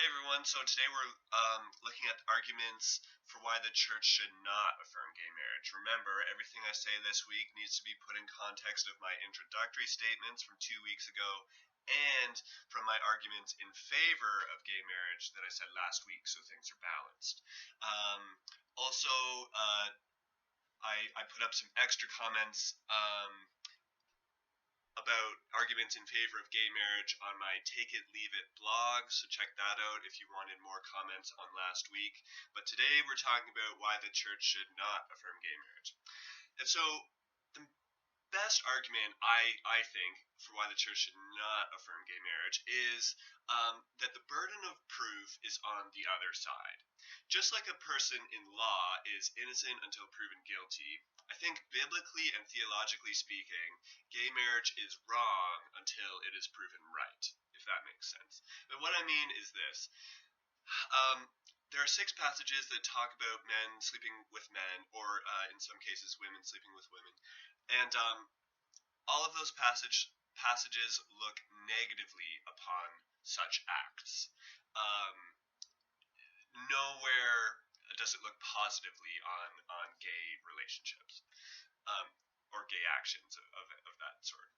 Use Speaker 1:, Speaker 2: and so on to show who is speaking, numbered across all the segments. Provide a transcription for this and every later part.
Speaker 1: Hey everyone, so today we're looking at arguments for why the church should not affirm gay marriage. Remember, everything I say this week needs to be put in context of my introductory statements from 2 weeks ago and from my arguments in favor of gay marriage that I said last week, so things are balanced. Also, I put up some extra comments about arguments in favor of gay marriage on my Take It Leave It blog, so check that out if you wanted more comments on last week. But today we're talking about why the church should not affirm gay marriage. And so the best argument, I think, for why the church should not affirm gay marriage is that the burden of proof is on the other side. Just like a person in law is innocent until proven guilty, I think biblically and theologically speaking, gay marriage is wrong until it is proven right, if that makes sense. But what I mean is this. There are 6 passages that talk about men sleeping with men, or in some cases, women sleeping with women. And all of those passages look negatively upon such acts. Nowhere does it look positively on gay relationships or gay actions of that sort.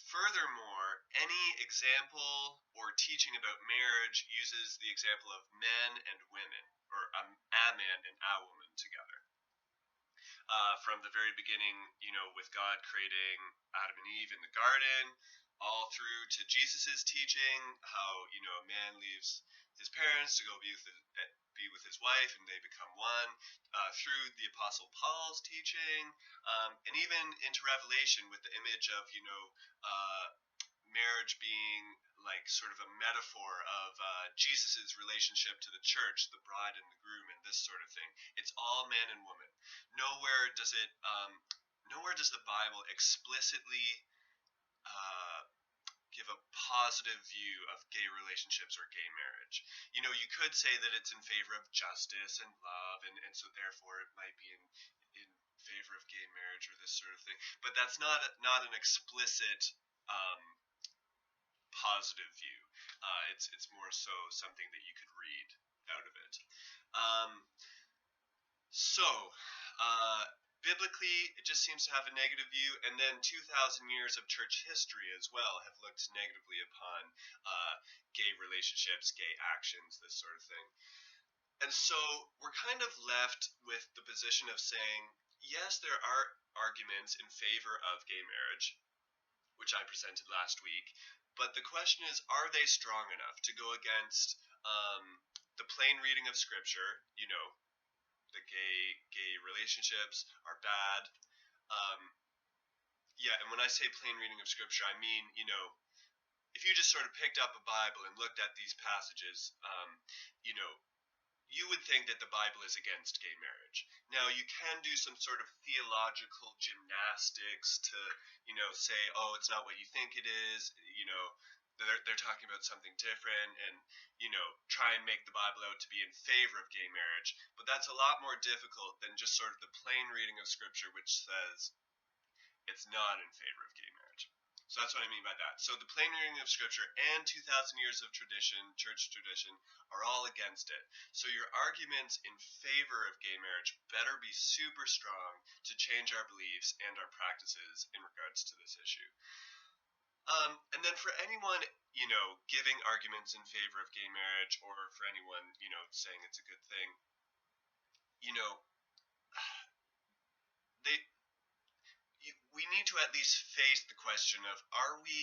Speaker 1: Furthermore, any example or teaching about marriage uses the example of men and women, or a man and a woman together. From the very beginning, with God creating Adam and Eve in the garden, all through to Jesus's teaching, how a man leaves his parents to go be with his wife, and they become one. Through the Apostle Paul's teaching, and even into Revelation with the image of marriage being like sort of a metaphor of Jesus's relationship to the church, the bride and the groom, and this sort of thing. It's all man and woman. Nowhere does the Bible explicitly give a positive view of gay relationships or gay marriage. You could say that it's in favor of justice and love, and so therefore it might be in favor of gay marriage or this sort of thing. But that's not an explicit positive view. It's more so something that you could read out of it. Biblically, it just seems to have a negative view, and then 2,000 years of church history as well have looked negatively upon gay relationships, gay actions, this sort of thing. And so we're kind of left with the position of saying, yes, there are arguments in favor of gay marriage, which I presented last week, but the question is, are they strong enough to go against the plain reading of Scripture? The gay relationships are bad. And when I say plain reading of Scripture, I mean, if you just sort of picked up a Bible and looked at these passages, you would think that the Bible is against gay marriage. Now, you can do some sort of theological gymnastics to, say, oh, it's not what you think it is, they're talking about something different, and try and make the Bible out to be in favor of gay marriage. But that's a lot more difficult than just sort of the plain reading of Scripture, which says it's not in favor of gay marriage. So that's what I mean by that. So the plain reading of Scripture and 2,000 years of tradition, church tradition, are all against it. So your arguments in favor of gay marriage better be super strong to change our beliefs and our practices in regards to this issue. And then for anyone, giving arguments in favor of gay marriage, or for anyone, saying it's a good thing, we need to at least face the question of, are we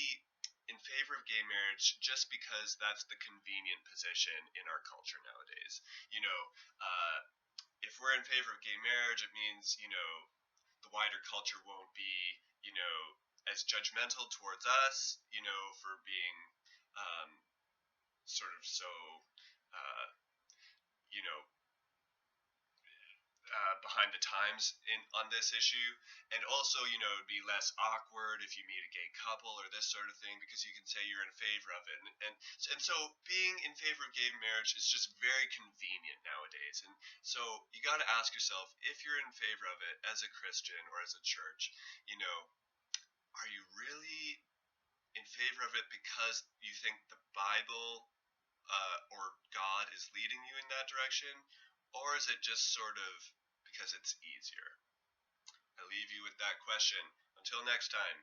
Speaker 1: in favor of gay marriage just because that's the convenient position in our culture nowadays? If we're in favor of gay marriage, it means, the wider culture won't be, as judgmental towards us, for being sort of so, behind the times on this issue. And also, it would be less awkward if you meet a gay couple or this sort of thing, because you can say you're in favor of it. And so being in favor of gay marriage is just very convenient nowadays. And so you got to ask yourself, if you're in favor of it as a Christian or as a church, are you really in favor of it because you think the Bible or God is leading you in that direction, or is it just sort of because it's easier? I leave you with that question. Until next time.